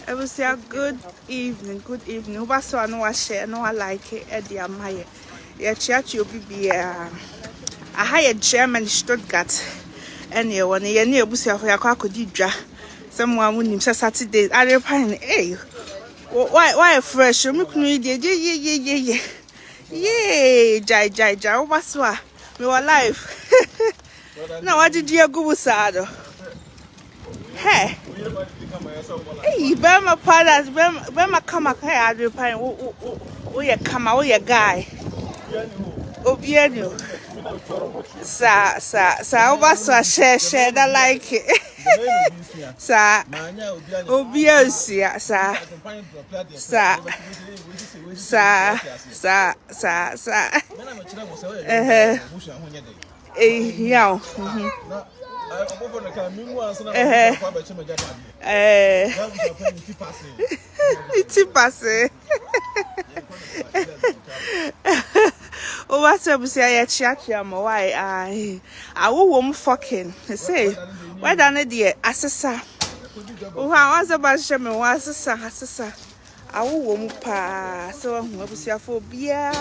I will say good evening, good evening. Who was so I know I share, no I like it, Eddie Amaya. Yeah, church you'll be I hired German Stuttgart. And you want a near bussy of your crocodile. Someone wouldn't say Saturday. Adwenepahene, hey, why fresh? You can read yeah. Yay, Jai, what's what? We were alive. Now, what did you go with Sado? Hey. Hey, Bema Padas, Bema come up here, Adwenepahene. Oh, you come out, you guy. Oh, bienvenue. Sa, over share, that like it. Sa, oh, bienvenue, sa. Yeah. It's passé. Oh, what's up? Say, I chat you. Why? I will fucking say. Why done it, dear? Assessor. Oh, how was about Sherman? Was assessor. I will pass. So, what was your phobia?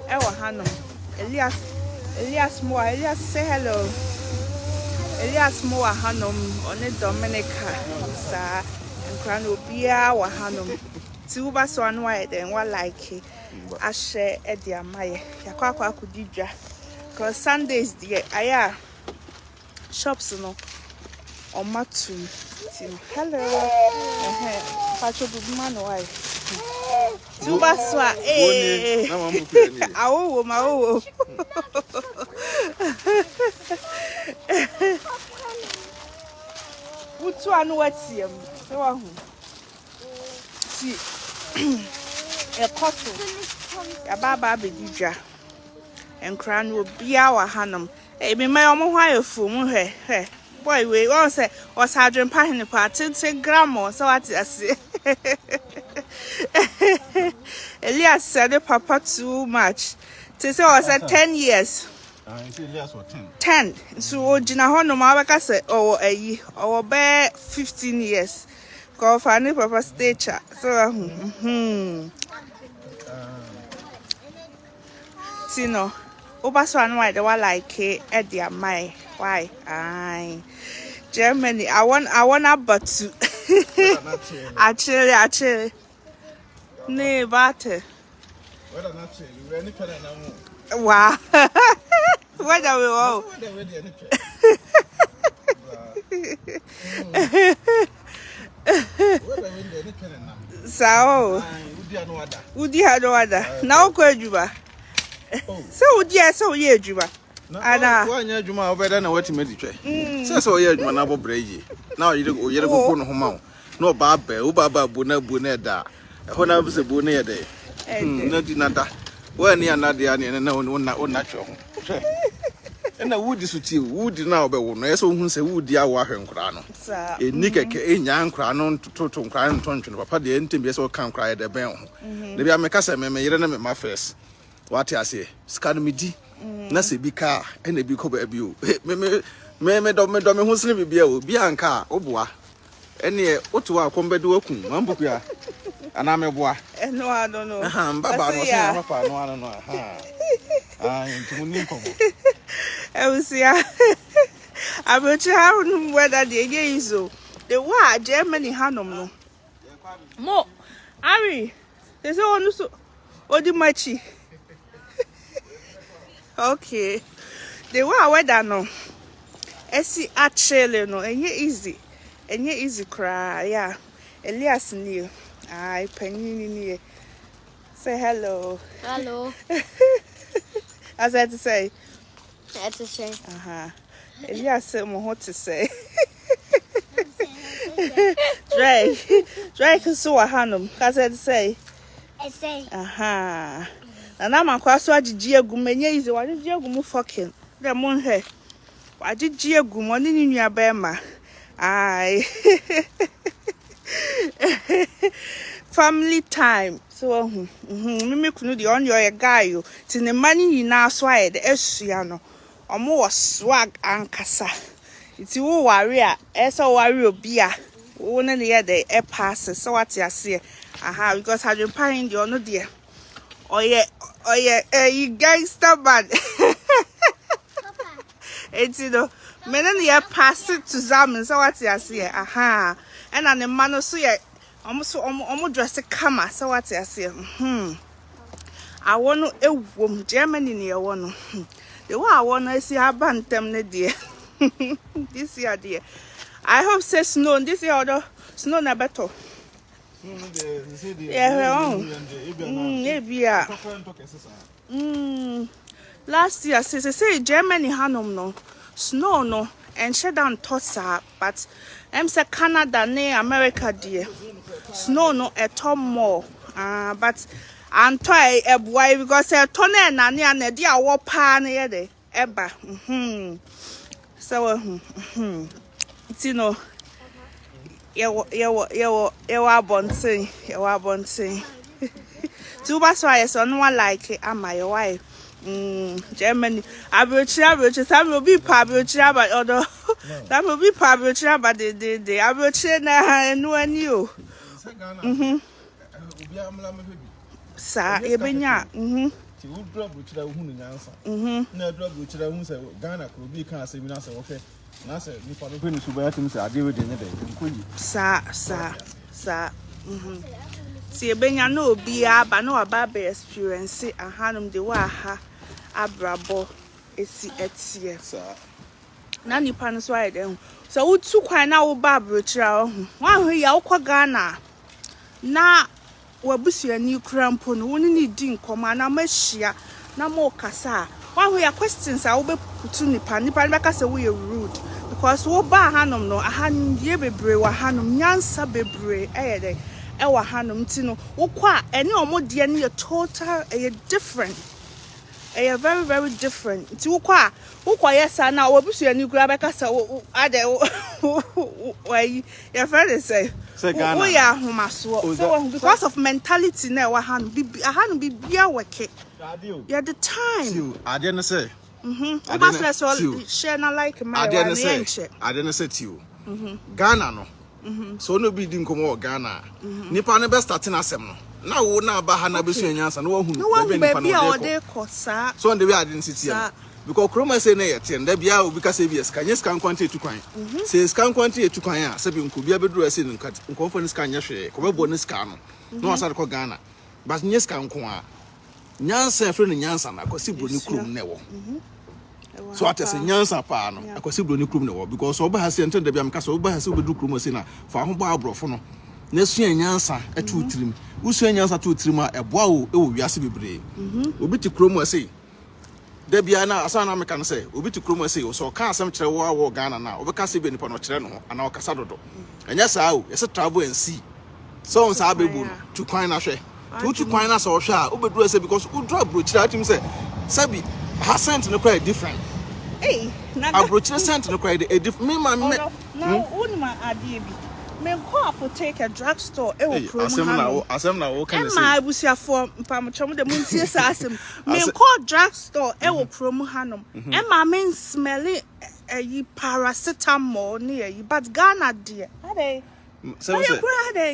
Our Hannah. Elias Moore. Elias, say hello. Elias Moore Hanum on it Dominica, sir, and Cranobia or Hanum. Two bus one white and one like it. I share Eddie Amaya. Yakaka could you because Sundays, dear, I shops no on Matu. Hello, Patrick man, wife. Two bus one, eh? Oh, my. Which one what's him? See a cotton, a baba bedija, and crown will be our Hannum. A be my own wife for her. Boy, we all say, was Adwenepahene party, say grandma, so what I say. Elias said, Papa, too much. Say, was at 10 years. Elias was 10. So, Gina Hono, my say, oh, or bear 15 years. Call for any papa stature. So, see, no. Obaswan, why the one like Eddie Amaya. Why? Aye. Germany, I want a but to. Actually. Nee, but. Wow. What are we all? So, would you have no other? Now, could you? So, yes, so, yeah, Juba. Ada. One year, Juma, better than what you made it. So, yeah, Manabo Brady. Now you go home. No, Baba, Ubaba, Buneda. When I was a Bunea day. Nada. When you're not the onion and no natural. And I would this with you, would now be one, so who say, would the hour and crown? A nick a young crown to total crown tonsion, Papa, the entity so can't cry at the bell. Maybe I make us a member my face. What I say, scan me D. Nasi be car and a big cover abu. Me don't who's living be a car, Obua. Any what to our combat working, Mambukia. And I'm a boy. And no, I don't know. Baba, no, I don't know. I will see. I will tell whether the idea is so. The war Germany Hanum. More. Ari, there's all so. What the machi? Okay. The war weather no. Esi actually no. And easy. And easy cry. Yeah. Elias knew. I penny. Say hello. Hello. As I had to say. That's a shame. Elias said more what to say. Drake is so a hanum. As I had to say. I say. And I'm a cross watch Giagumania is what is Giagumu fucking. The moon hair. Why did Giagum in your bema? Aye. Family time. So, me couldn't the on your guy you. Tin the money you now swire the Esiano. Or more swag and cassa. It's you warrior, as a warrior beer. One the other a pass so what you see. Aha, because Adwenepahene the ono dear. Oh yeah, you gangster bad. It's you know, men the pass it to Zaman so what you see. Aha, and on the man so yeah, almost dress a camera so what you see. I want a woman Germany near one. The one I want to see her bantam dear. This year, dear. I hope say snow. This year, other snow na better. Yeah, last year, say Germany hanum no snow no and shut down tossa, but say Canada near America dear. Snow no a ton more. But I'm try a boy because a ton and a dear war pan here de eba. So you know you are bonting. Two bus why so no one like it am my wife. Germany Abrokyire some will be Abrokyire but other that will be Abrokyire but the Abrokyire na no new. Sa ebenya ti wo dra Abrokyire hu no nyansa na dra Abrokyire hu se Ghana ko bi kan asemi na se wo fe na se ni pa no pe ni suba yatim se ade we de ne de nkoyi sa ti ebenya na obi aba na oba be experience ahanum de wa ha abrabo esi etie sa na ni pa no so aye de so wo tu kwan na wo ba Abrokyire ho wa ho ya wo kwa Ghana na wabusuani krampo no woni ni di nkoma na mahia na mo kasa wa ho ya questions a wo be putu nipa be kasa wo ye rude because wo ba hanom no ahan ye bebre wa hanom nyansa bebre de e wa hanom ti no wo kwa ene omode ne ye total different very very different ti wo kwa yesa na wabusuani kura be kasa wo ade why your friend say we are homaso so because of mentality na wa hanu bi bia weke yeah the time ade ne say share na like my ade ne say ti o Ghana no so no bi di nkomo Ghana nipa ne be start na asem no na wo na ba ha na be so nyansa na wo hu be nipa no de ko sa so on the way ade ne sit here because chroma say na yet and bia obi ka say bias kan yes kan kwante etu kwan say scan kwante etu kwan a say bi nkobia beduru ase nkonfo ne scan nya hwe ko be bo ne scan no asa ko Ghana but yes kan ko a nyansa fre ne nyansa na akosi bro ne krom ne wo so atese nyansa pa no akosi bro ne krom ne wo because oba ha say enten da bia mka so oba ha say obedu krom ase na fa ho ba abrofo no na sua nyansa etu tirim usua nyansa tu tirim a eboa wo e wo wiase bebre obi ti krom ase Debia na asana me kan say obi ti kromo say so ka asem kire wo Ghana na obi ka say be nipa no kire no ana o kasa dodo enya saa o yese travel and see so on saa bebu tu kwan na hwe tu kwan na so hwe a obedu say because u draw Abrokyire atim say sabi ha scent no quite different na Abrokyire scent no quite a different me ma me no unma ade bi me go apotake a drugstore e wo promo asem na wo kan say ma abusiafo mpamchom de muntie sa asem me go drugstore e wo promo hanom e ma me smell yi paracetamol ne yi but Ghana de ade so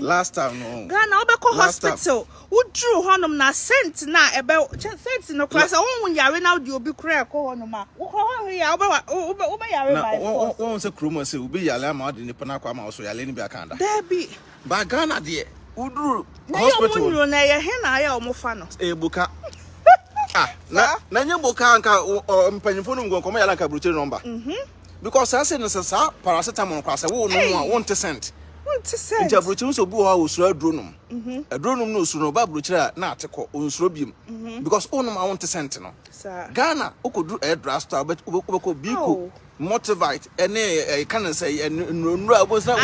last time no Ghana obeko hospital udru honom na scent na ebe scent no kwasa won yare na de obi kura ko honom a wo ho ya obe yare by force won say kroma say obi yale ama de nipa na kwa ma so yale ni bi akanda there be ba Ghana de udru hospital no na ye he na ya omofa no ebuka na nye boka anka mpanyimfo no ngon komo yale anka Abrokyire number because I say no say paracetamol kwasa wo no a won te scent nti Abrokyire so bu ha osuro adronum adronum no osuro no ba Abrokyire na ateko onsuro biem because onum I want to send no Ghana okodu drugstore but obeko biko motivate ene can say nru abosa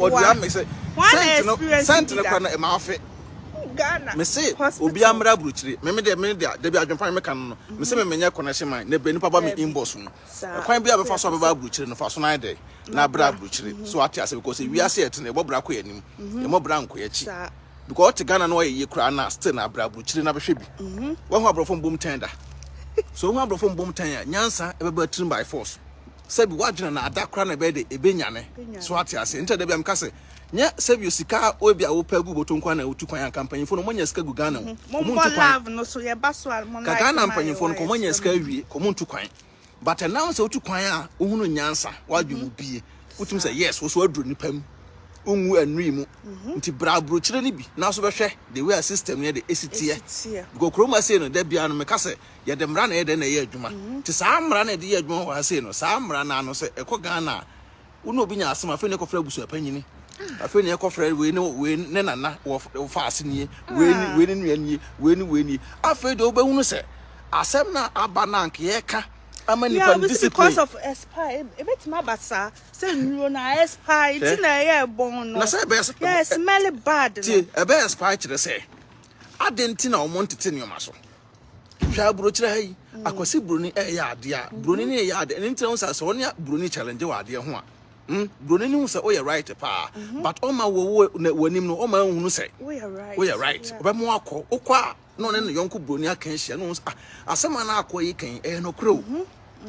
odu am say sent no kwa na ma afi Ghana me say obi amra Abrokyire me de bi adwempan me kan no me say me menya connection man na be nipa ba me inbox no kwan bi abefa so ba Abrokyire no fa so na dey na bra Abrokyire so ati ase because we are set na ebo bra ko yanim e mo bra nko yachi because oti Ghana no ye kura na still na bra Abrokyire na behwe bi wo ho abrofo mbom tender so wo abrofo mbom ten ya nyansa e be ba trim by force Sabi wadwena na adakra na be de ebenyane so ate ase nta de be am kase nya sabi sika obi a wo pagu boton kwa na otu kwan kampanyefo no monya sika gu Ghana mo love no so ye baso mo like Ghana kampanyefo no ko monya sika wie ko muntu kwan but now se otu kwan a ohunu nyansa wadwemu bie utum say yes wo so aduro nipam onwu anui mu nti brabro kire ni bi na so behwe the way system ne de esitie go kroma say no da bia no me kase ye de mra na ye de na ye adwuma nti saa mra na de ye adwuma wa say no saa mra na no se ekọ Ghana uno obi nya asema fe ne kofra busu apanyini afi ne kofra we ne nana wo fa ase nie we ni nua nie we ni afi de obehunu se asem na aba na nke ye ka yeah, because of expire a bit my basa say no na expire it na ye bon no na say be yeah smell bad ti e be expire kire say adenti na omontete ne omaso hwa buro kire hai akwasi broni e ya ade a broni ne ya ade enti na so woni broni challenge wa ade ho a broni ne hu say o ye right pa but o ma wo wanim no o ma hunu say we are right oba mo akọ okwa no ne yonko broni akan hia no asema na akọ yi kan e no kro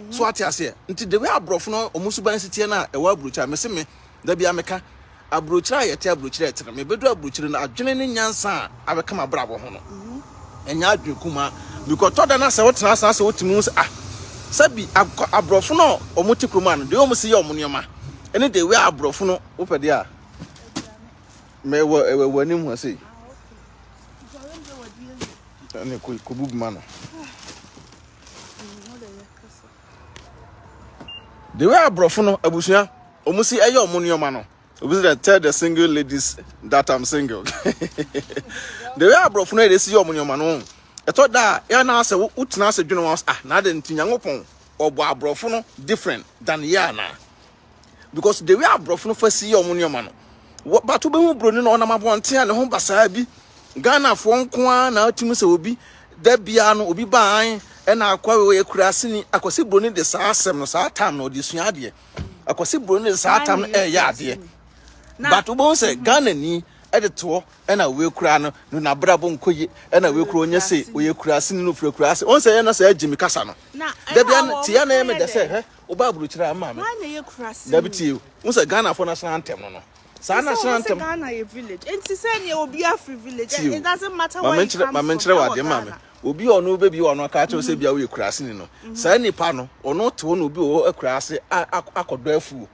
so ati ase nti de we abrofo no omusuban sitie na e wa abrocha me se me da bia meka abrocha yete abrocha etere me bedu abrocha na adwene ne nyansa abeka ma brabo ho no enya adwen kuma because to da na se wotena asa se wotimu se sabi abrofo no omuti kroma no de omusi ye omunioma ene de we abrofo no wo pede a me wani mu ase ane ko bubu ma no the way abrofo no abusuya omusi eye omunioma no obusi that tell the single ladies that I'm single the way abrofo no dey see omunioma no eto da ya na ase utina ase dwene was na de ntinyangopon obo abrofo no different than ya na because the way abrofo no fa see omunioma no but obehu broni no na mabonte a ne ho basa bi Ghana fo nko na atumi se obi da bia no obi ban na akwa we kurase ni akwasi broni de saa asem no saa tam no de sua ade akwasi broni de saa tam ya ade but ubon se Ghana ni de to na we kura no na brabo nkoye na we kura onye se we kurase ni no fura kurase on se na sa agimi kasa no da bia ti ya na me de se he oba aburu kira ama me na ye kurase da biti on se Ghana fo national anthem no sana so Ghana ye village enti say ne obi afri village it doesn't matter where you come from mentre wa de mama obi ono bebi ono aka che se bia we kurase ni no saa nipa no ono to no obi o akurase akodo afu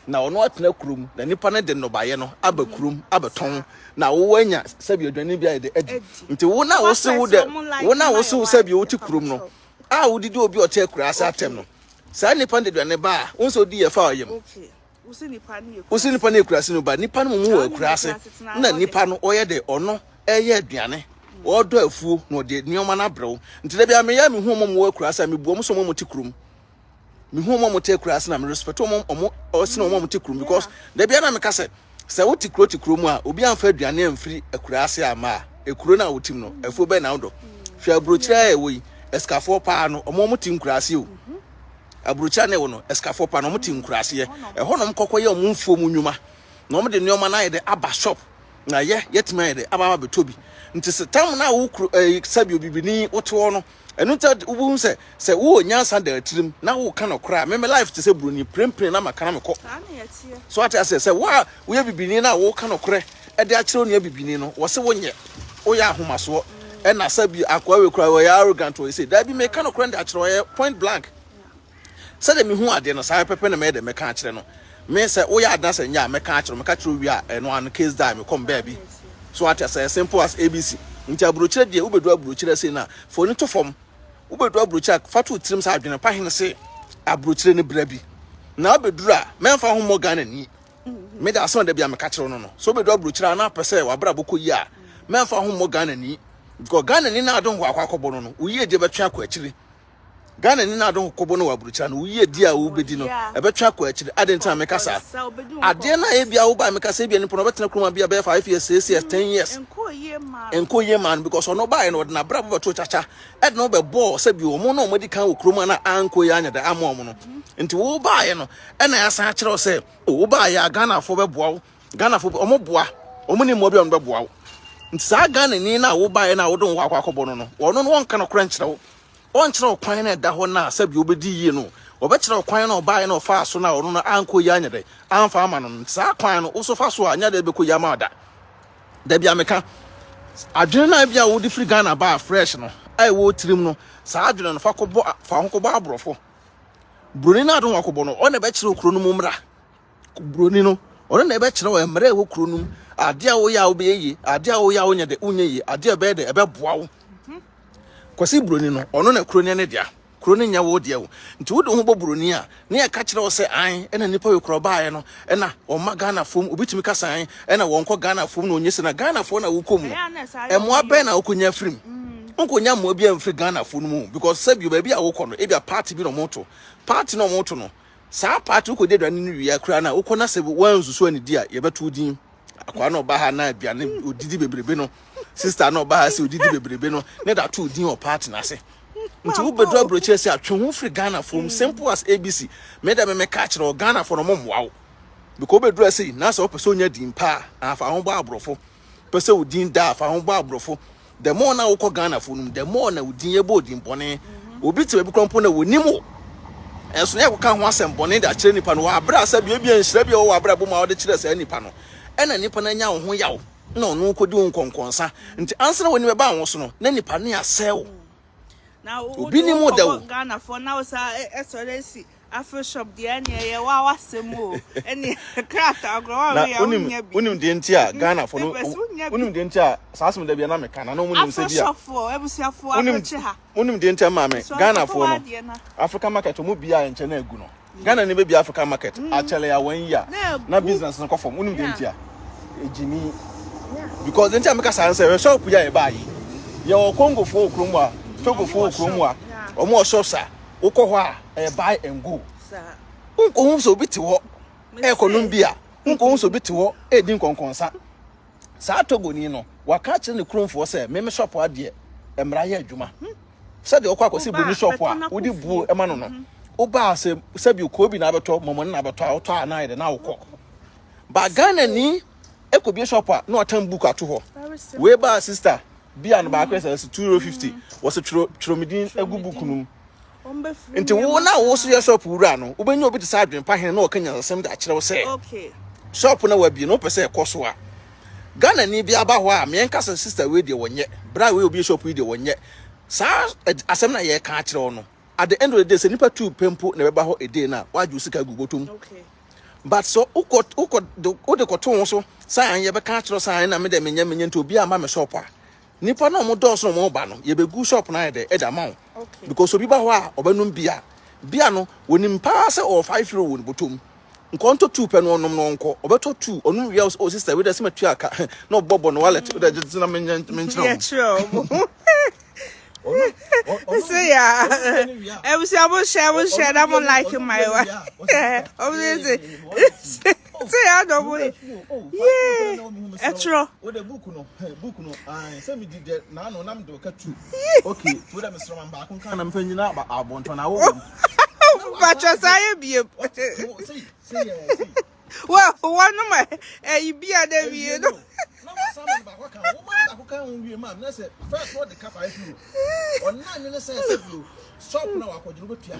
na ono atena kurum na nipa ne de no baye no aba kurum abeton na wo anya se bia odwane bia de edi nti wo na wo se wo de wo na wo se wo se bia wo ti kurum no a wo didi obi o te kurase atem no saa nipa de dwane ba wo so di ye fa oyem usi nipa ne kurase no ba nipa no mu wo kurase na nipa no oye de ono eye aduane odo afuo no de nioma na brew nti da bia me ya me hu mo wo kurase me buo mo so mo tikurum me hu mo te kurase na me respect mo o se no mo tikurum because da bia na me kase se wo tikurum a obi amfa aduane amfiri akurase ama ekuro na wotim no afuo be na wodo hwa Abrokyire e wo yi escafo pa no mo tim kurase o Abrokyire na wo no escafo pa no mo tim kurase ye e honom kokoye o mo mfuo mu nyuma na mo de nioma na ye de aba shop na ye yetima ye de aba betobi nti se tam na wo sabi obibini woto no enu ta wo se wo nyansa da tirim na wo ka no kra me life te se bruni prempre na maka na meko so ata se wa wo ye bibini na wo ka no kra e de akire onu bibini no wo se wo nye wo ya ahomaso e na sabi akwa we kra wo ya arrogant wo say da bi me ka no kra de akire wo ye point blank se de me hu ade no sa pepe na me de me ka akire no me se wo ya adanse nya me ka akire wi a eno an case die me come baby so at as simple as ABC nti Abrokyire de ubedu Abrokyire say na for ni to form ubedu Abrokyire fatu tirim sa Adwenepahene say Abrokyire ni bra bi na obedura memfa ho mo Ghana ni me da so da bia me ka kire no so ubedu Abrokyire na pese wa bra boko yi a memfa ho mo Ghana ni because Ghana ni na adon ho akwakobo no uyi de betwa akwa akire Ghana ni na adon kobo no wa Abrokyire no uyi di a wo bedi no e betwa akwa akire adenta me kasa ade na e bia wo ba me kasa bia ni pono betena kroma bia be 5 years 6 years 10 years enko ye man because ono ba no na bra beto chacha ed no be ball se bi omo no modi kan wo kroma na anko ye anya da ama omo no nti wo ba ye no e na ya san kire se wo ba ye Ghana fo be boa Ghana fo omo boa omo ni mo bia no be boa nti sa Ghana ni na wo ba ye na wo don wa akwakobo no no wono no won kan kra nkire wo on kire kwan na da ho na se bi obedi yi no obechira kwan na obae na ofa so na ono na anko ya nyede amfa ama no saa kwan no uso fa so anya de beko ya ma da bia meka adwene na bia wo di free Ghana ba fresh no ai wo tirim no saa adwene no fa hokobo abrofo broni na adon wakobo no ona bechira okuro no mumra broni no ona na bechira wo emre wo kuro no ade a wo ya wo be yi ade a wo ya wo nyede unye yi ade a be de ebe boa wo kwasi broni no ono na kuro ne dia kuro ne nya wo dia wo nti wo do ho bobroni a na ya ka kire wo se an ena nipa we kuro baaye no ena o ma Ghana fom obitimi kasa an ena wonko Ghana fom no onyese na Ghana fo na wo komu emo abe na okonya frim onkonya mo bia mfri Ghana fo no mu because sabi ba a wo kono e bia party bi no moto no saa party wo kode dwane no wiya kura na wo kona se wanzuso ani dia ye beto din akwa na oba ha na bia ne odidi bebrebe no sister na oba ha se odidi bebrebe no ne da to din o party na se nti wo bedo Abrokyire se atwe ho free Ghana from simple as ABC me da me catch no Ghana for no momwa because bedo say na so person nya din pa afa ho ba abrofo person wo din da afa ho ba abrofo the more na wo ko Ghana for no the more na wo din ye bo din bone obi te be krompo na wonimo enso na ka ho asem bone da kire nipa no wa abra sa bia nhira bia wo abra bo ma wo de kire sa nipa no ena nipa na nya wo ho yawo na ono kodi nkonkonsa nti ansana woni be ba wo so no na nipa ne asew now obi ni mo da Ghana for now sa excellency Afro shop dia ne ye wa wasemo ene krata agro wa ya unim de ntia Ghana for no unim de ntia saasem da bia na meka na no unim se bia Afro shop for ebusiafo abeche ha unim de ntia ma me Ghana for no African market mo bia enche na agu no Ghana ne be bia African market achele ya 1 year na business no kofom unim de ntia ejimi because the ntia meka sa say shop ya e bai ye o Congo for okromu a Togo for okromu a omo shop sa ukọ a buy and go sir unko hu so biti ho Colombia unko hu so biti ho din konkonsa sa Togo ni no waka kire ne kromfo se me shop ade emra ya adwuma se de okọ akosi bu ni shop a wodi bu ema no no oba se bi ko bi na beto momo na beto a oto ana ide na ukọ ba Ghana ni ekobi shop a na otan book ato ho we ba sister bia no ba kwese €250 was tromidin egu book num nti wo na wo so ya shop wura no ubenya obi te sa Adwenepahene na okanya asem da kire wo se okay shop na wabi no pese ekoso a Ghana ni bia ba ho a me enka sister we de wonye bra we obi shop we de wonye sa asem na ye ka kire wo no at the end of the day se nipa 2 pempo na be ba ho ede na waju sika gugotom okay but so uko de koto so sa an ye be ka kire sa an na me de menya nti obi ama me shop a nipa na mo do so mo ba no ye be gu shop na ye de eda okay because obi ba ho a obenum bia no wonim pa se o 5 euro won botom nkonto 2 pe no onom no nko obeto 2 onu wi o sister we dey se matu aka na obobo no wallet we dey just na menchira yeah sure say yeah ebusiabo share that one like my wife obviously say I don't boy yeah etro we the book no say me did na no nam do ka 2 okay we dey Mr. Man ba kon kan na mfanyina ba abonto na wo but say be well one of my you be a dey we no somebody ba kan woman ba kan we man na say first what the cap I do on na you say you shop na wakoju go tua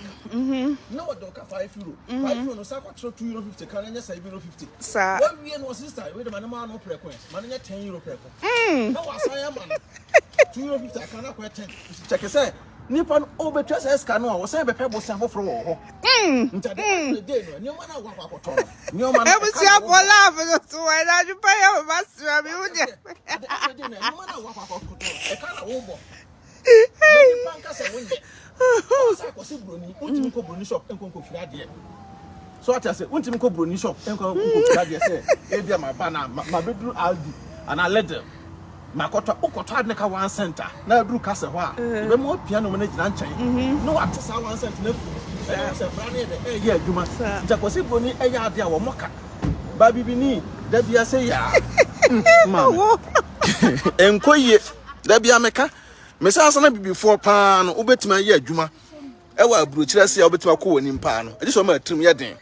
na what the cap 5 euro 5 euro no sa kwatro €2.50 kan nya say €50 sir one we no sister we the man no frequent man nya €10 frequent na wasan ya man €2.50 kan na kwa 10 check say nipa no obetua say ska no a wo say be pe bosan foforo wo ho ntade the day no nyoma na wakwa akoto nyoma na ebusiabo laugh so why that you pay your master me wo de nyoma na wakwa akoto e kana wo bo ni panka say wonye sa ko si broni untimi ko broni shop enkonko fira de so ata say untimi ko broni shop enkonko fira de say e bia ma ba na ma bedru Aldi ana ledel makoto ukoto adneka 1 center na adru kase ho a be mo piano mo na gina nchen no what sa 1 cent na fu say brane de ye adwuma jakosi broni eya ade a wo moka ba bibini da bia say ya mama enkoye da bia meka mesa sana bibifo pa no obetima ye adwuma e wa Abrokyire se ya obetima ko woni pa no e so ma trim ye den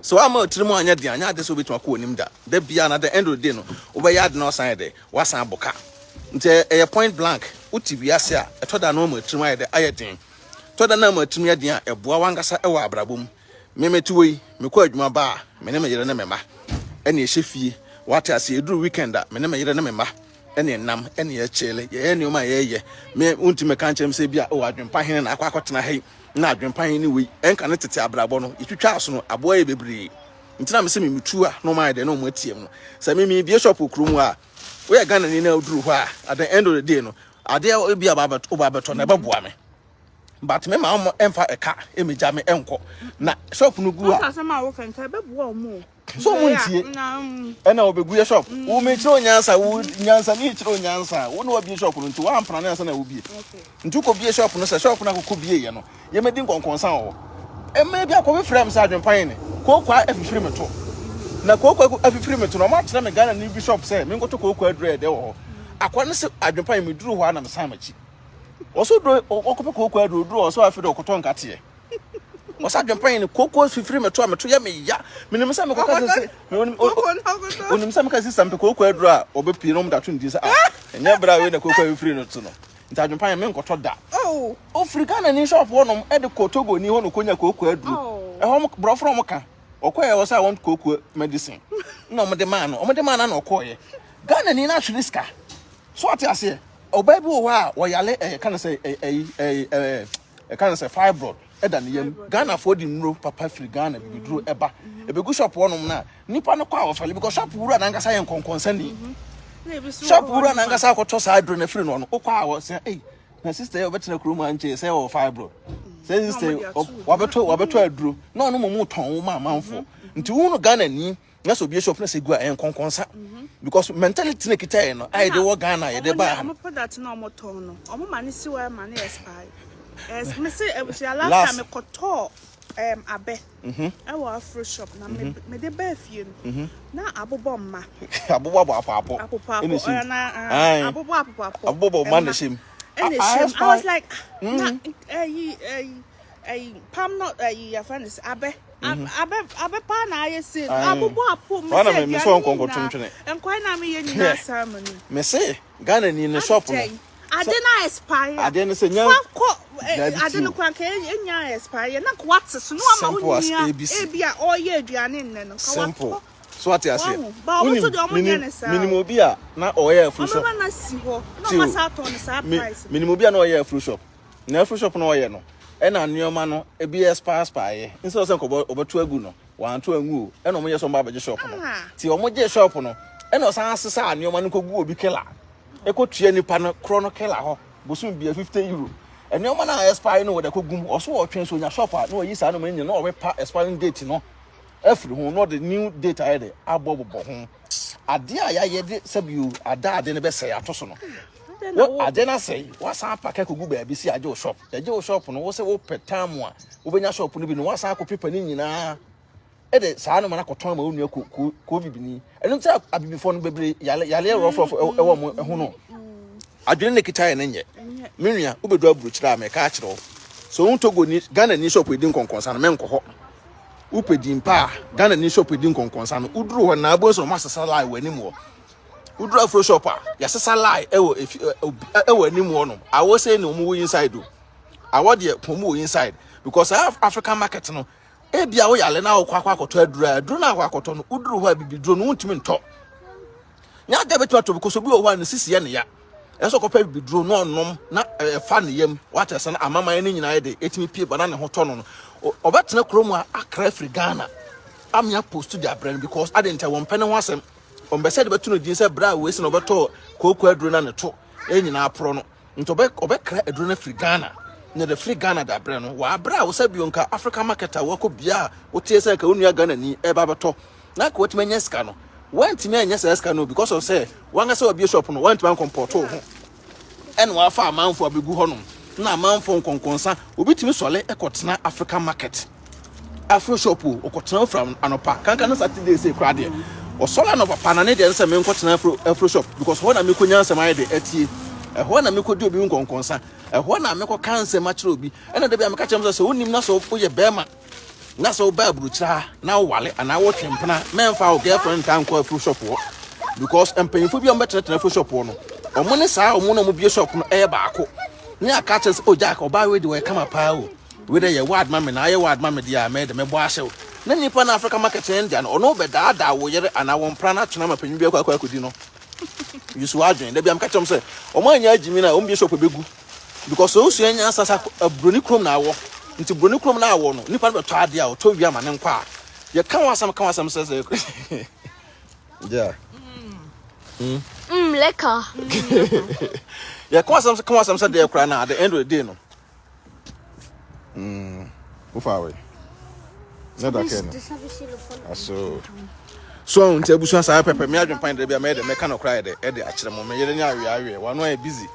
so am trim anya den anya de so obetima ko woni da bia na the end of the day no obeya ade no san de wasan aboka nte e point blank uti biase a etoda no ma trim aye den to da na matumi adia eboa wangasa ewa abrabom memetuwe mekɔ adwuma ba me ne me yere ne me ma ene ehye fie wate ase eduru weekend a me ne me yere ne me ma ene nam ene ye chele ye ne o ma ye me untime kan kyem se bia o Adwenepahene na akwa hei na Adwenepahene ni we enka ne tete abrabo no itwitwa aso no aboa ye bebre ntina me se me mutu a no ma de no mo atiem no se me bie shop okrum a we Ghana ni na oduru ho a at the end of the day no ade e bia babeto na beboa me but me ma emfa eka emeja me enko na shop no gu a asama wo kan ka beboa mo so mo ntie na obegu ye shop wo me chiro nyansa wo nyansa ni chiro nyansa wo no obi shop no nti wa ampana na na wo bie nti ko bie shop no se shop na ko bie ye no ye medi konkonsa wo e me bia ko be frame sa Adwenepahene ko kwa afifiri me to na ko kwa afifiri me to no ma kira me Ghana ni bishop say me ngoto ko kwa adre de wo akwa ne se Adwenepahene me duru ho ana me san machi oso do okope ko kwa adru duru oso afi do koton kate osa Adwenepahene koko fifiri me to ya me ya me nim se me koka se me nim se me ka se sampe ko kwa adru a obepi no mda to ndi se enya bra we na koko fifiri no to no nta Adwenepahene me nkoto da o African ni shop wonom e de kotogo ni ho no konya koko adru e ho bro from ka okoye wo say want koko medicine no mo de man na okoye Ghana ni na hwiriska so ati ase obabi wo ha wo yale kan say kan say fibroid eda ne yam Ghana for di nro papa free Ghana bi duro eba ebegu shop wonom na nipa no kwa wo fale because shop wura na ngasa yen konkonsa ni shop wura na ngasa akoto sa adro na free no no kwa wo say na sister yo betina kroma nche say wo fibroid say sister wabeto adro no no mo ton wo ma manfo nti wo no Ghana ni na so bi shop na se gu a yen konkonsa because mentality na kita no I dey work Ghana ye dey ba am product na omo ton no omo mani si wa mani expire me say last time me koto abe I was Afro shop na me dey ba fie no na abobo mma abobo apo na abobo man na shim I was like na palm not your friend is abe pa na I say abobo apo me so nkonko twentwene enkwai na me ye nyina ceremony me say Ghana ni no shop no ade na expire ade no se nya ade no kwan ka enya expire na what so no ama unia ebia oye aduane nne no simple so ati ase ba o so de omo nya ne sa minimum bi a na oye Afro shop na si ho no ma sa to ne sa price minimum bi a na oye Afro shop na Afro shop na oye no e na nneoma no e bi expire nso se nko obeto agu no wanto angu e na omo ye so mba beje shop no ti omo je shop no e na osan asesa nneoma no kogu obi kela e ko tue nipa no krono kela ho bosum bia €50 nneoma na expire no wada kogum oso wo twen so nya shop a no yi sa no manya no o pa expiring date no afri ho no the new date aye de abobobo ho ade a ya ye de sabiu ade ne be se ya to so no what adena say wasa paka kogu ba bi si aje shop no wo se wo petamu a wo benya shop no bi no wasa ko paper ni nyina e de saa no mana koton ma onu ko bibini enu ntia abibifo no bebre yale rough e wo mo ho no adwene ne kita ye nenye menua wo bedu Abrokyire a me ka akire so un Togo ni Ghana ni shop edin konkonsa no menko ho wo pedin pa Ghana ni shop edin konkonsa no uduru ho na abo so masasa lai wani mo uduru Afro shop a yasesa lai ewo anim ho no awo say no mo inside do awo de pomo inside because I have African market no e bia wo yale na akwa akoto aduru na akwa akoto no uduru ho abibiduro no untimi nto nya da betwa to because obi wo ho an sisi ye ne ya eso ko pa bibiduro no onom na fa ne yam wata se na amama ye ne nyina ye de etimi pie bana ne ho to no obetena kromu akra Afri Ghana amya post to their brand because I didn't won pene ho asem on be said betu no din se bra we se no beto koko aduro na ne to e nyina apro no nto obekra aduro na Afri Ghana ne the Free Ghana da brand no wa bra wo se bionka Africa market a wo ko bia wo tie se ka onua Ghana ni e ba beto na ka wotime nya ska no wantime anya ska no because of say wanga se obi shop no wantime comporto ho en wa fa amanfo abegu ho no na amanfo konkonsa obi timi sole ekotena African market Afro shop okotena from anopa kanka no Saturday say krade o sola no papa na ne de nse me nkotena Afro shop because ho na me konya nsem aye de atie ho na me kodi obi konkonsa ho na me ko kanse ma kire obi ena de bia me ka chem so onim na so oye bema na so ba Abrokyire na wale ana wo twempena memfa o girlfriend kan ko Afro shop wo because empanyfo bi o betena Afro shop wo no omo ne saa omo no mo bi shop no e baako Near catches, oh, Jack, or by way do I come up pile. Whether you ward mammy, I ward mammy, dear, made them a boss. Then you pan Africa market and or no better that way, and I won't plan out to number pen you could know. You swadron, they be am catch them say, oh, my Jimina, won't be so big. Because so soon as a brunicrum now, into brunicrum now, Nipan but Tadia or Tobiam and Qua. You can't want some says, yeah. Lekker. Yeah, come on, some said they're crying at the end of the dinner. How far away? Not that kind. So, until Bushans I prepare me, I can find the made a mechanical cry at the actual moment. You're one way busy.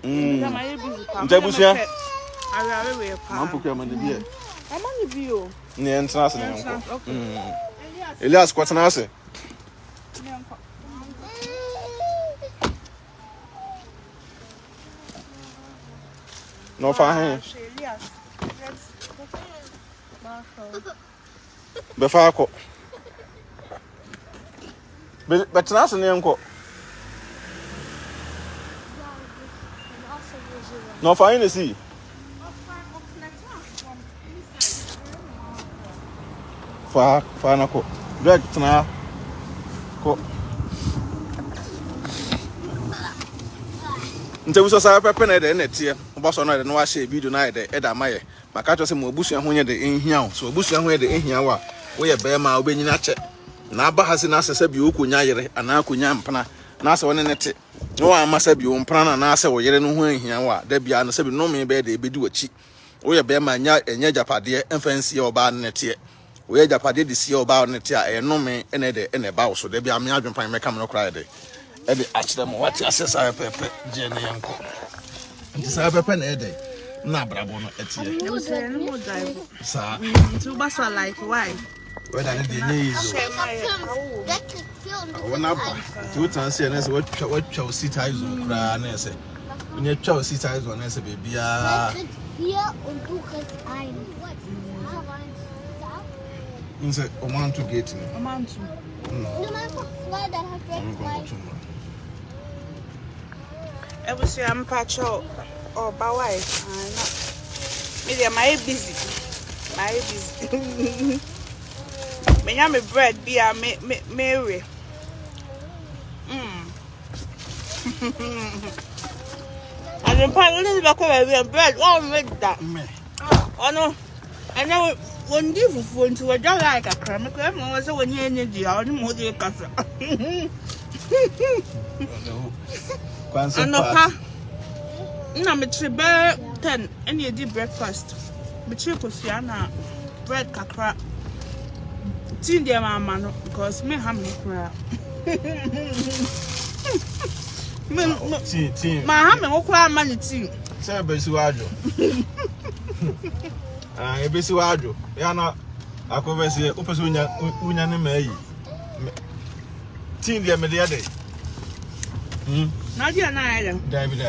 Jabusia, I'm proclaiming the beer. I'm on the view. Near International. Elias, what's an answer? No fine. Befako. But that's an uncle. No fine to see. Far, Drag now. Nte buso sa pepe na de netie obaso na de no ahye video na de eda maye maka to se mo busu ho nye de ehia o so busu ho ye de ehia wa wo ye be ma obenyina che na aba hase na asese bi okonya yere ana akonya mpana na ase woni nete no amasa bi o mpana na ase wo yere no ho ehia wa da bia na se bi no me be de ebedi wachi wo ye be ma nya enya japade emfansi oba nete wo ye japade de si oba nete a eno me ene de ene ba wo so da bia me adwempan me kam no kra de Eddie Achdam, what assess I pepper, Jenny Uncle. This I pepper, Eddie. Nabrabono, Etie. Sir, two bus are like, why? Whether the knees or not, 2 times, and as what shall see ties on cry, and I say, when you shall see ties on, I say, baby, Hier und du kriegst ein. you say, I want to get in. A man too. Nimm einfach 2, dann hast du jetzt 2. Every say I'm patch out or by wife. Maybe I'm busy. Me have me bread be a Mary. I don't pack a little bit of bread. Oh, make that. Oh no. I know when you phone to a dog like a crumb, I was when you energy out in the casa. And no pa. No, me tree bear 10 and you did breakfast. Me tree Kosiana bread kakra. Tea dear mamma because me ham no cry. My ham no cry money tea. Say Besuajo. Besuajo. Yana Akovesi, Opasunya Unyane May. Tea dear Mediade. Not your night. David.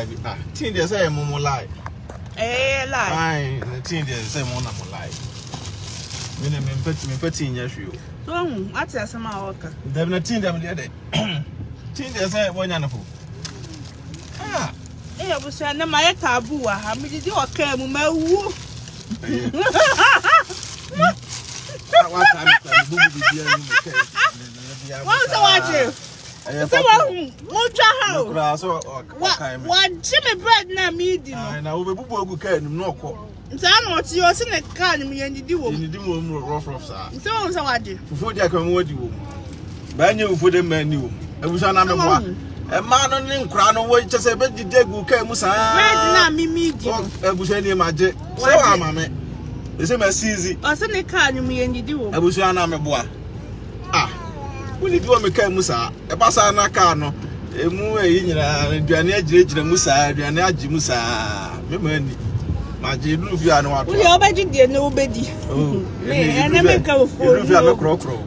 Teen dear say Momo lie. Eh, lie. Aye, teen dear say Monamo lie. Me petting yes, you. So, what's your summer worker? Devin teen them the other day. Teen dear say one yanful. Ah, eh, I was saying, my taboo. How many did you okay, Mumma? What's the watch? What Jimmy bread na medium? I know we both can no call. What you are saying a can me and you do rough, sir. So, what you before they come with you. Banyu for the menu. I was an amateur. A man on the crown way just a bit de came Musa. Na me medium. I was any magic. So I'm a man. The same as easy. Or send a can me and you do. I was an amateur. Ah. When you do make Musa, a passa na cano, a moo in Diana Jidra Musa, Diana Jimusa, Mimani, my Jiluviano. We already did nobody. Oh, and I make a fool.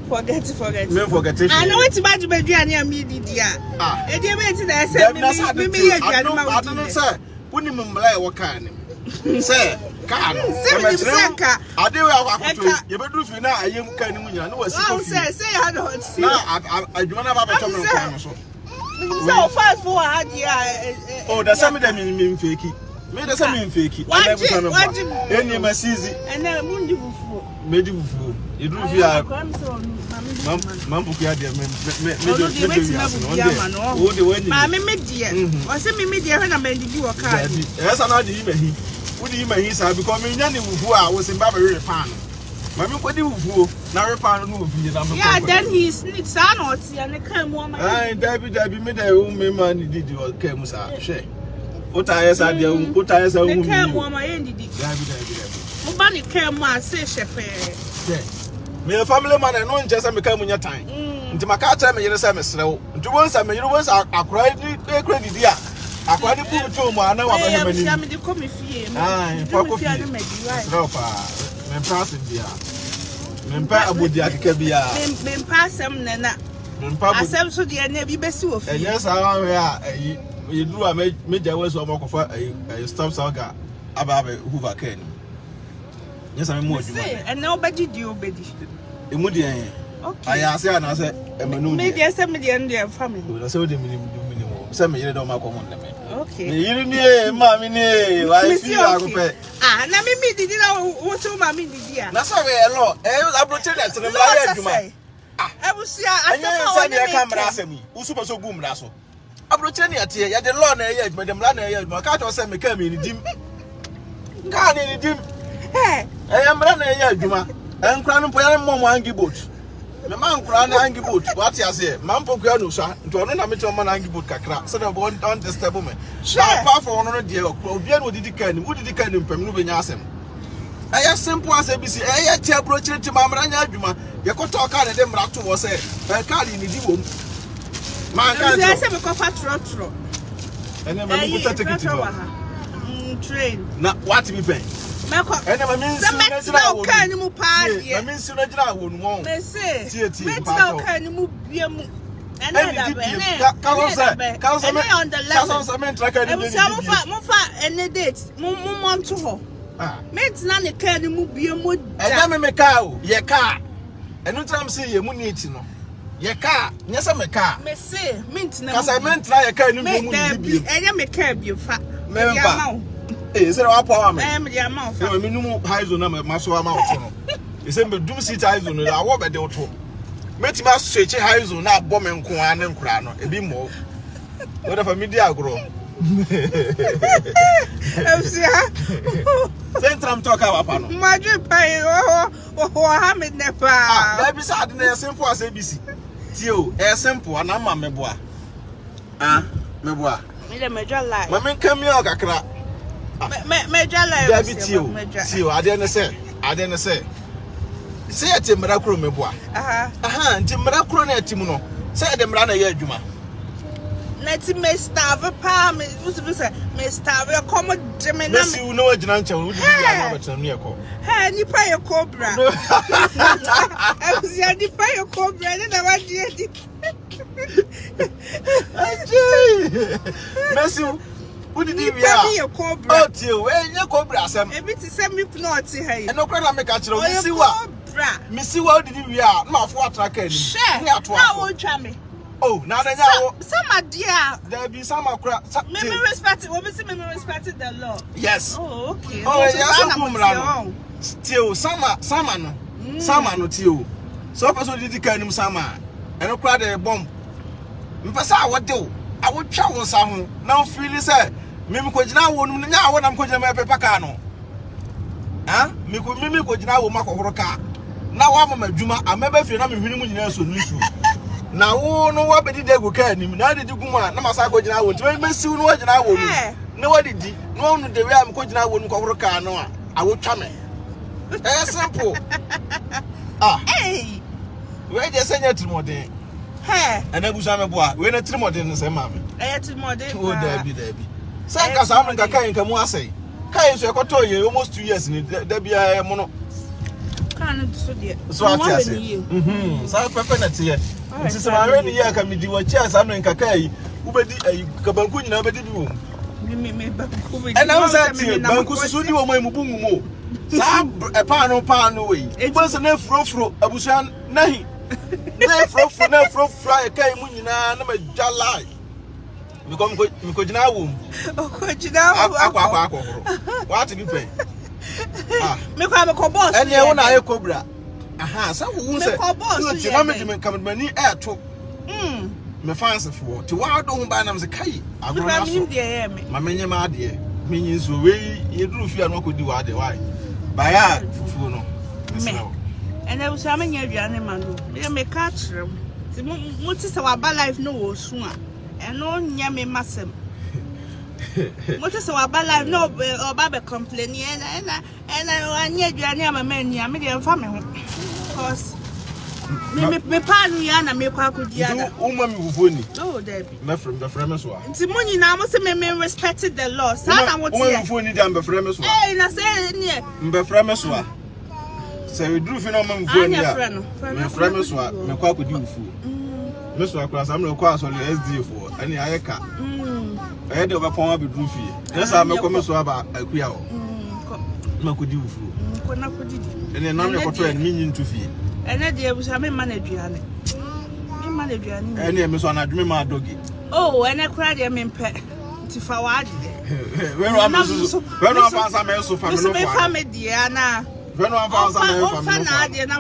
Forget. Men forget it. I know it's much better than me, dear. Ah, and you mentioned I said, I don't say, put him in black what kind. Say, can I do you better do now? I am kind of know say I don't see. I do not have a so fast for oh, that's some of them in fakey. Me the same fake. I never turn up. Any my season. And then mundi bufu. Medi bufu. You do via Mamma Kia, Mammy, was it me, dear, and I made you a card. Yes, I'm not even. Would you mean he's becoming any who I was in Barbary Pan? Mammy, what do you now repand movie? Yeah, then he sneaks out and they come woman. I Debbie made a woman money did you came share. What I said, what I said, woman, I ended it. Bunny came, I say, shepherd. Me a family man and non just become in your time. Into my car time, you say, slow. To once I mean, you once I cried credit, yeah. I cried the poor to my no one. I'm the coffee fee. Ah, for coffee. Men pass it, dear. Men pass a wood, men pass them, Nana. Men pass them so dear, never be so. Yes, I you do a major was of a stop saga about Hoover Ken. Yes, I'm more. And nobody do obey. Immediately. Okay. I say, and I said, maybe I said, me and their family. I saw the minimum. Some years don't make one. Okay. You didn't, Mammy, I see. Ah, now me did know what to Mammy did. That's how we are. I was to the lawyer. I will see. I said, I come ask me. Who's supposed to boom, Lasso? Abrokyire tie ya de law na ya madam la na ya ma ka to say me ka me ni dim ka ni dim mra na ya adwuma enkra no poya mo angi boat me man kra na angi boat what ya say man pokua no sha nto ono na me to man angi boat kakra so that one don't disturb me na pa for ono no de obia no didi ka ni wudidi ka ni mpam no benya asem aya simple as abc aya tie Abrokyire ti ma mra nya adwuma ye ko to ka na de mra to wo say ka ni di wom. Man can't say we go for trotro. And then we put a ticket to train. Now what we pay? And then I mean, so can you move party? I mean, so I won't want. They say, can you move? And then on the level, and the dates, Mum to her. Mates none can you move be a mood. And I'm a cow, ye car. And no time see you need no. Your car, yes, I'm a car. Me say, mint now. Because I meant try a car, you make them, and you make her be fat. Is there a power? I am your mouth. I mean, no high zone, I'm a muscle amount. You say, but do see ties on the hour by the auto. Met my stretch high zone, not bomb and coin and crown, a bit more. What if a media grow? Centrum talk about my drip pay or Hamid Nepa. That is as simple as ABC. Tio, simple, and I'm a meboa. Ah, meboa. Major life. Mamma come here, Kakra. Major life. Tio, I didn't say. Say a Timbracro meboa. Aha, Timbracro Timuno. Say them run a year, Juma. Let's me starve a palm. Me starve a common German. You know a Jancho would be a miracle. Hey, you pay a cobra. I was the pay a cobra, and I want you. Messi, who did you be a cobra? Oh, dear, where your cobra? Some a bit to send me naughty. And no crime make a chill. See what? Missy, what did you are? Not what I can share. Now, won't try me. Oh, now they know. Some dear. There be some crap. Me respect it. Obviously, me respect the law. Yes. Oh, okay. Oh, yes. Still, summer no till. So, person did the kind of summer. And no crowd a bomb. Mpasa, what do? I would travel some. Now, feel said. Mimi could now when I'm going to my pacano. Huh? Mimi could now make a car. Now I'm a Juma. I remember if you're not in the now, no one did they go can him. Now did you go on? No, I go now. To make soon what I will. Nobody did. No, the way I'm going now wouldn't cover car. No, I will come in. Simple. Ah, hey, where they send you to more day? Hey, and I was a boy. We're not too more than the same mammy. I had to more day. Oh, there be. Sanka Sam and Kakan come once say. Kayan so I got told you almost 2 years in it. There be a mono. So I say, so I prefer here. Since I'm already here, can be the chairs. I'm in Kakai, who be a Kabanku, never did you. And I was at you, Banku, you my mubumo. Some a pan away. It was an Afro, a bushan, nay. Afro, fry a came when you know, no, Jalai. Because now, what to be paid? Me kwa me boss. And you na cobra. Aha, so who say you want come money air to me fancy for to what don't buy them the kai. I go my many ma dear. Means we you do fear no could do what they why. By fufu no. And I was having a animal. Me me catch them. The most our life no soon. And no nyame massem. What is our life? No, or Baba complaining, and I need you near my man, ya medium family. Because me pan, me quack woman who no, Debbie, my friend, the Fremes were. It's money now, must me respected the law. Sana, what's the damn Fremes were? Hey, I said, yeah, the Fremes were. So we drew phenomenon for your friend, Fremes were, me quack with you fool. Miss Wacras, I'm no class on the SD for any other car. I had over Poma be goofy. Yes, I'm a commerce about a queer. No could do fool. And then I'm not trying meaning to feed. And then there was a manager. And then Miss Anna dream my doggy. Oh, and I cried him in pet to forward. When I found some else for family, Diana. When I found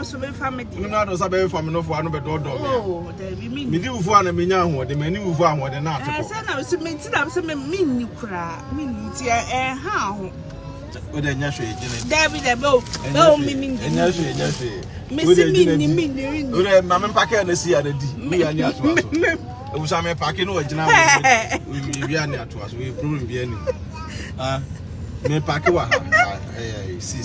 some family, you know, no sabe for me no for no be do. Oh, they mean me do for na me nya ho de mani wu for ho de na atiko. I said I was me mean you cry. Mean it how. O de nya hwe gine. David the bo me mean. Nya hwe. Me see mean. O de ma me pake na si ada di. Me ya ni ato aso. E bu sa me pake no gina wo. We ya ni ato aso. We problem bi ani. Ah. Me pake wa ha.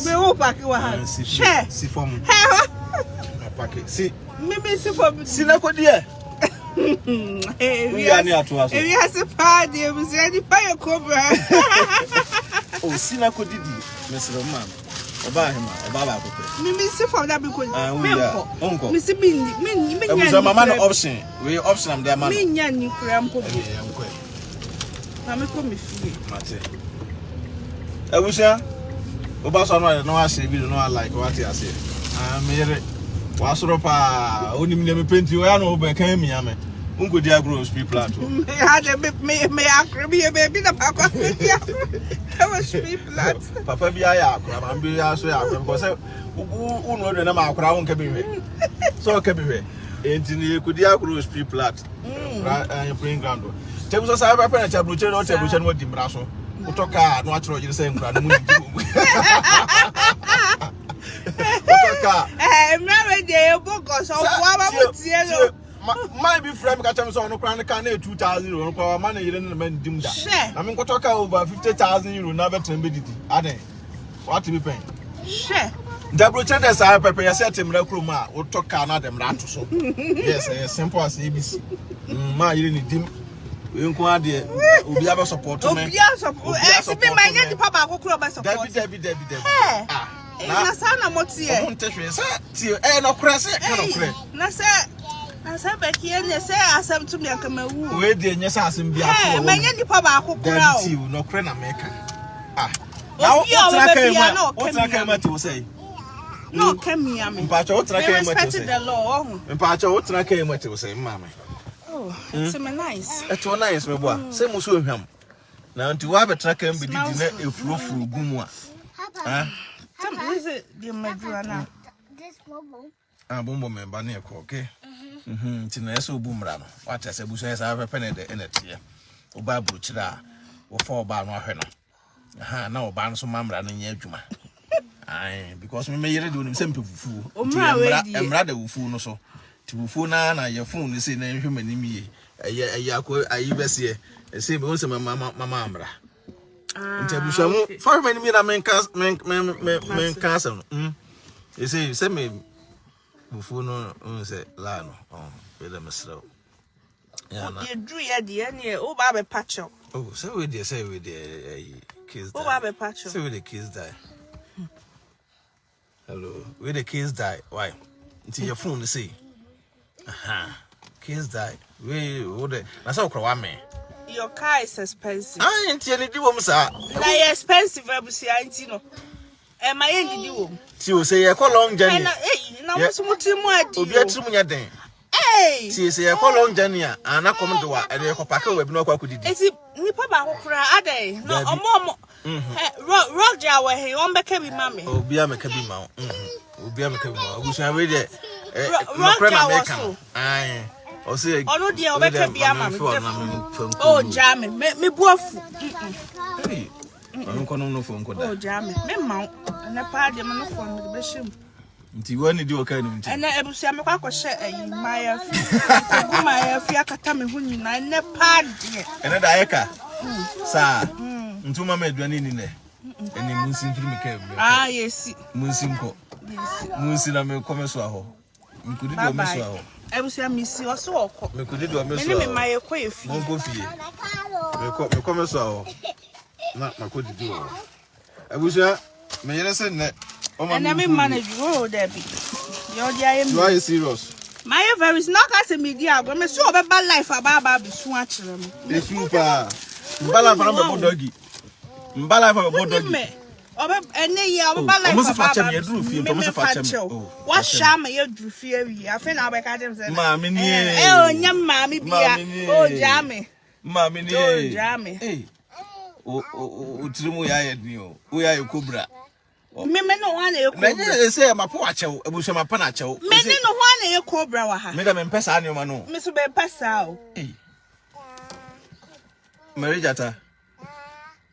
Me wo pake wa ha. Si form. Me pake. Si. Me si form. Si na ko die. We has a party. We say the fire cobra. Oh, si na ko didi. Mr. Man. Oba hema, oba ba ko. Me si form that because unko. Me si me nya. Mama no option. We option am there man. Me nya ni kura mpo. Na me ko me fie. Mate. Ebusia. Oba so no ase bi no like what you say. Mere wasoro pa onim ne me penti o ya no be kan mi ame. Unko dia grows people at. Me had me akrobi e baby na papa. That was people at. Papa bi aya akra ma bi ya so ya akra because unu do na ma akra won ka bi hwe. So ka bi hwe. Enti ne ku dia grows people at. Playing ground. Tebu so sa papa na chabruche no di mra so. Utoka no atro you say nkra no mu di. Utoka remember the book so wa ba tie no my be friend catch me so no kran kan na 2000 euro no man yire no man dim da na me nkotoka over 50,000 euro na betem be didi aden what be pen share double check the say pepe ya set mra krom a utoka na dem ra to so yes simple as abc ma yire ni dim nko ade obi aba support me obi support me man get papa akokro ba support Debi na sana motie o ntehwe say tie no kra say ka no kra na say be kie ne say asem to me akamawu we de nye say asem bia to man get papa akokra o tie no kra na meka na o tra kai ma to say no kamia me mpacha o tra kai ma to say the law mpacha o tra kai ma to say mama it's nice. It's nice, my boy. Say musu hwam. Na nti wa betra kan be didi na efurofuru gumu a. Is it the Madonna? This bubble. Bombo member na ekọ, okay? Nti na eso obu mra no. What say busu esa pepe na de enetie. Oba buchira wo fa oba no ahwe no. Na oba no so mamra no nya adwuma. Ai, because me yere de onim se mpefufu. Emra da wufu no so. Tibufu na your phone is in a human name. Ayi bese e say be say mama amra. Ntebusamu for many me na men cancel. You say me bufu no say la no. We let me slow. Yeah na. You drew ya the any o ba be patch up. Oh, say we dey kids die. O ba be patch up. Say we the kids die. Hello. We the kids die. Why? Until your phone say kids die. We would na so kro wa me. Your car is expensive. Ain't any di wom sa. Na expensive abusia anti no. E ma ye ndidi wom. Ti o say e call long journey. Na wo so muti mu adi. Obi atimu nya den. Hey. See, a long journey, and I come to and you pack away no quack. Is it Nipa Ade? No, Roger, where he won't make me, mammy. Oh, be a macabima. Be a macabima. We shall read it. Roger, aye. Or say, oh, no, dear, make a be a mammy. Oh, Jammy, make me both. Hey, I'm going no phone call. Oh, Jammy, me mount, and a party on the phone with the bishop. You want to do a kind of and I will say, I'm a share in my fiacatami when you never party. And a diaca, sir, into my maid running in there. And the Munsin film came. Ah, yes, Munsinko, Munsina may come as well. You could do a mess. I will say, I miss you so. You could do a mess. My acquaintance. Won't go for you. You come as well. Not my good do. I wish may I say that. And I'm in manage road, Debbie. You're why is serious? My ever is not as a media, but me so about life about baby swatch them. The super Mbala from a doggy. Mbala from a doggy. Any year about life. Almost a fatcher, you drew film, almost a fatcher. What sham you drew fear? I think I'll be catching them. Mammy, oh, young mammy, oh, jammy. Mammy, oh, jammy. Hey, oh, Trimu, we are Cobra. Me no one a say my poacho, I wish my panacho. Me no one a cobra. Madam and Pessa, no man. Miss Be Passau. Mary Jata.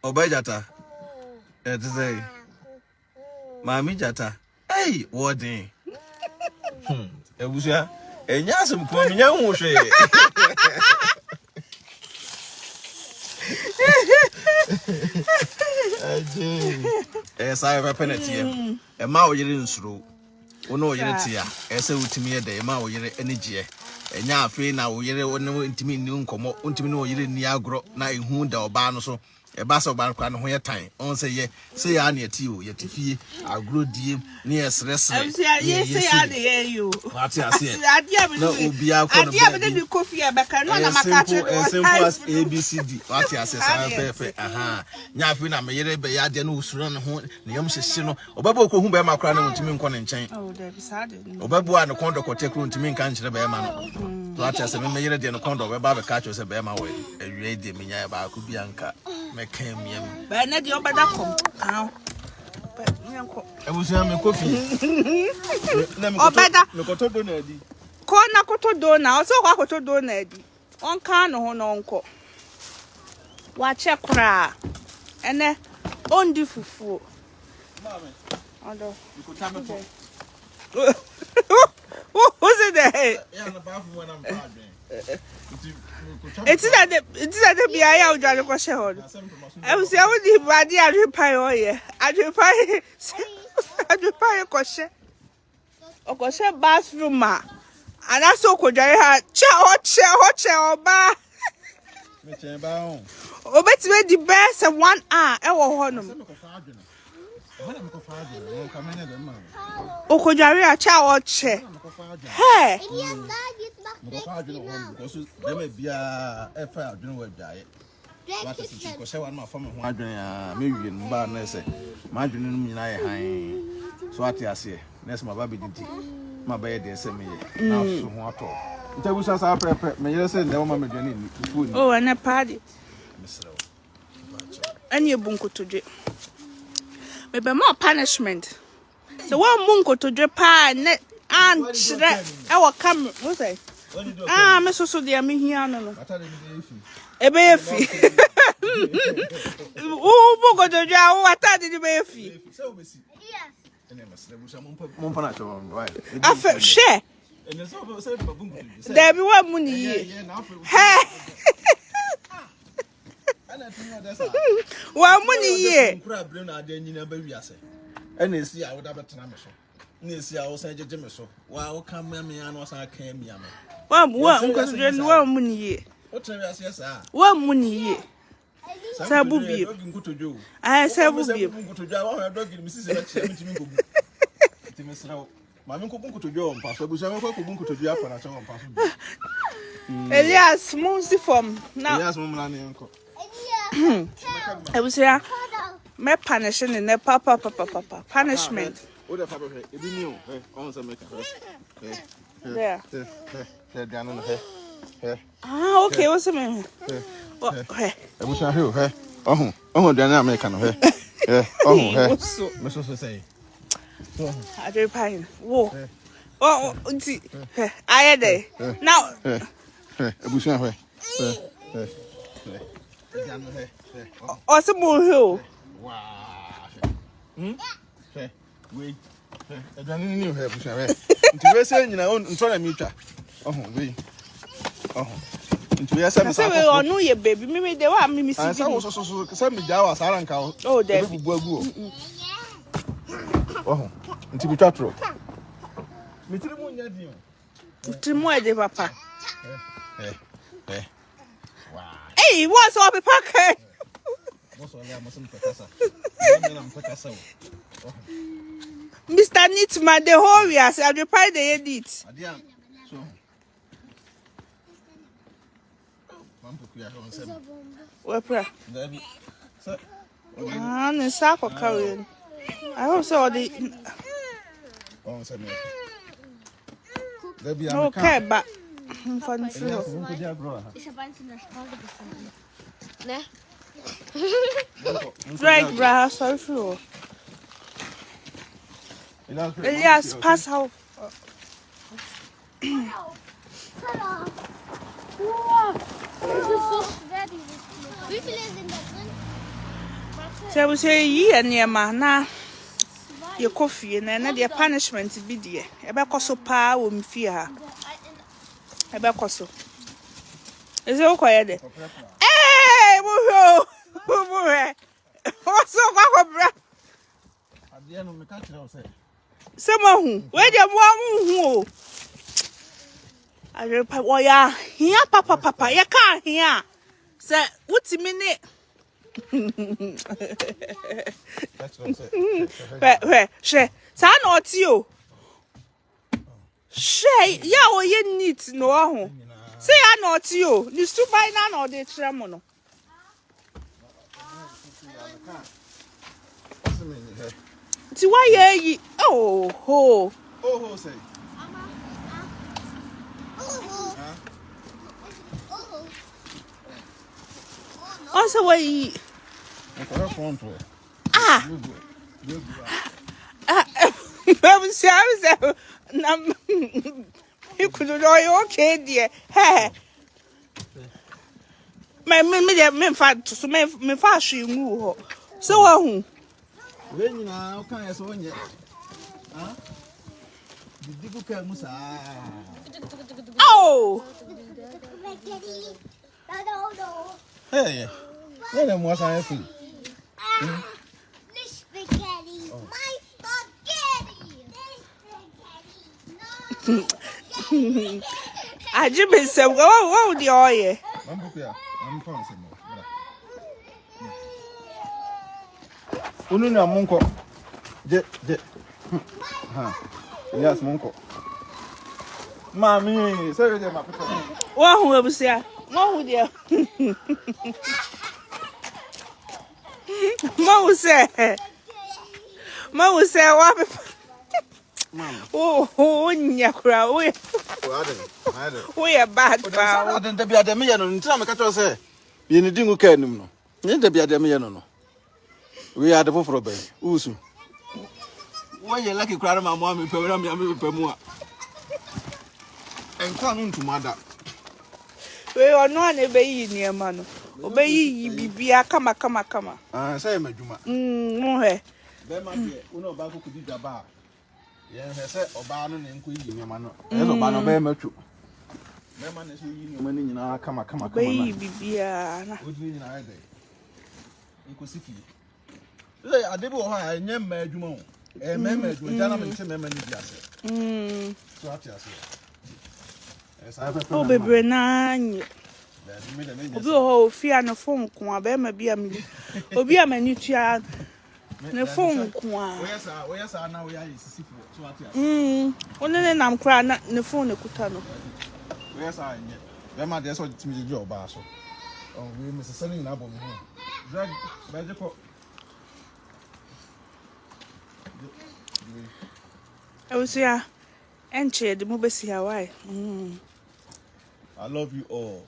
Obey Jata. It is a Mammy Jata. Hey, what day? It was ya. And Yasum coming young was yes, I have a penalty. A mao you didn't through. Oh, no, you're here. As a to me a day, mao you're energy. And ya free now, you're no intimate new come up, intimate you didn't yagro, na in Hunda or Barnoso. A bass of Banquan where time. On say, say, I near you, yet if ye are good deep near stress. Yes, say, I hear you. What I say, no, be our coffee, but cannot as simple as ABCD. What I say, perfect. Aha, Yafina may be a denus run home, Niam Sino, or Babu whom by my crown to me con and chain. Oh, there is hard. Or Babu and the condo could take room to me can't the bear man. What I say, may the condo where Baba catches a bear my way. A ready me about Kubianca. But not your better come. I was having coffee. Or better, corner coto dona, also what to do, Neddy. One can or no uncle. Watch a cry. And then on the fufu. Who's it there? It's that the BIA of Johnny Cosher. I was able to body at reply. At reply, a cosher. Or cosher bathroom, ma. And I saw could I had hot chair or bar. Oh, but the best of 1 hour. Honum. Oh, could I reach a chow chair? Hey. There may be a fire, you know what diet. What is it? Because I want my family, million barness, my dream in I. So I say, that's my baby. My bed, they send me now. So what? There was a prep. May I say, the woman food. Oh, and a party. And your bunko to do. Maybe more punishment. So one munko to Japan, and I will come. What's it? Ah, me so dia me hia no. Ebe efi. O bogo do ja o atade di be efi. Afa share. There be one money ye. Hey. One money ye. And see I would have a trammer. Nisi I was a gentleman so. Wow, come me and was I came yam. One money ye. What time I say, sir? 1 money ye. Sabubi. I said, go to Java, dog in Mrs. Mamma could to Joe, Pastor, which I won't to Java and so on. Elias, Moosey from now. Yes, Mamma and uncle. I was here. My punishment in the papa punishment. What a papa, if you knew, on some There. Ah, okay, what's the name? Hey. Ebusia hill, hey. Oh, Dana American, hey. Yeah, hey. Mrs. say. Adwenepahene. Whoa. Oh, see. I had it. Now. Ebusia, hey. Oh, some more hill. Wow. Hey, wait. I don't know her, Ebusia, hey. Into saying, you know, trying to meet her. We. Into yes, I'm saying, oh, no, your baby. Maybe they want me. I saw so send me Jawas, Alan Cow. Oh, there. Oh, into the chat room. Timo de papa. Hey, what's up, Papa? Mr. Nitman, the whole year, I reply the edit. Where? And sack of carrying. I also the. Okay, but fun floor. Right, bra, sorry floor. Elias, pass out. Wie viele sind da drin? So we say ye and your man your coffee and your punishment be dear. About so pa will fear. About so. Is it quiet? Hey, woo! What's so bra? Someone where the one who I reply, oh, yeah, here, papa, you can't hear. Sir, what's a minute? That's what I Where, she, son or you? She, yeah, or you need to know. Say, I not you. You still buy none or the tremono. See why ye? Oh, ho. Oh, say. Also, why ye? Ah, I was you could know okay, dear. Hey, my men fat to me fashion move. So, when you now can't as one yet. Did you go Musa? oh, Hey, when am was I see? This spaghetti. My spaghetti. I just been so oh, the oil. I'm calling some more. Ununa Monko. Yes, Monko. Mammy, sorry, my people. One who was here. One with you. Mo say, what? Oh, Nyakra, we are bad. I didn't be at the million and tell me, say, you need to go. No, you need to be at the million. We are the Buffalo Bay. Usu. Why you lucky crowd of my mommy, Pemua? And come into mother. We are not a baby near man. Obey ye be a come. Say, Majuma. No, Uno Baku could be a bar. Yes, I said, Obano and Queen, your man. There's Obano Bay Machu. My man is winning in our come. Baby, be a good meaning I day. You could see. I did what I never made you more. A member, you gentlemen, to memory. So I tell you. oh, baby, nine. Oh, fear no phone, Quabema be a me. Obi a manutia. The phone, where's our now? We are see. Only then I'm crying at the phone, the Cutano. Where's I? Remember, that's what it's me to do, Basso. Oh, we must send in album. Drag magical. I was here. Enche the mubesi Hawaii. I love you all.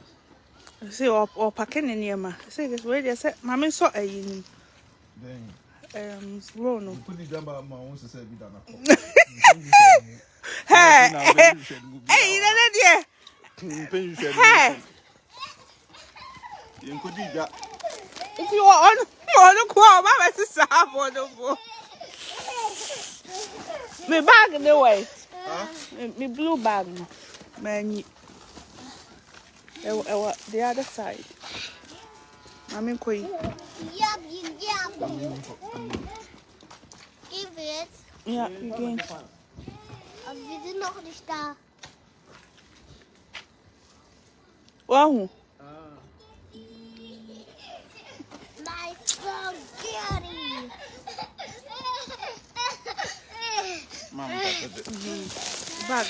See or packing in Yama. Say this way, they said, Mammy saw a yin. Rono. Put the jamba, my own to say, be done. Hey, dear. Hey, You could do that. if you are on the call, Mamma to stop on the book. Me bag in the way. Me blue bag. Man, the other side. I'm in Queen. Yum. Give it. Yeah, you can. Aber wir sind noch nicht da. Wow. My spaghetti. Bag.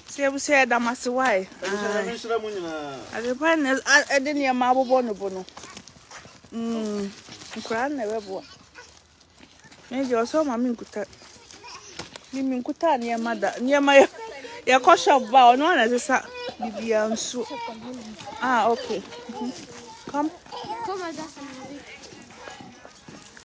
See, I say that must why. Adwenepahene, I didn't hear my bono. Cry never bought. Maybe you saw my minkuta. Minkuta near mother, near my shop bow, no one as a sa. Ah, okay. Come. Guck mal, das ist Musik.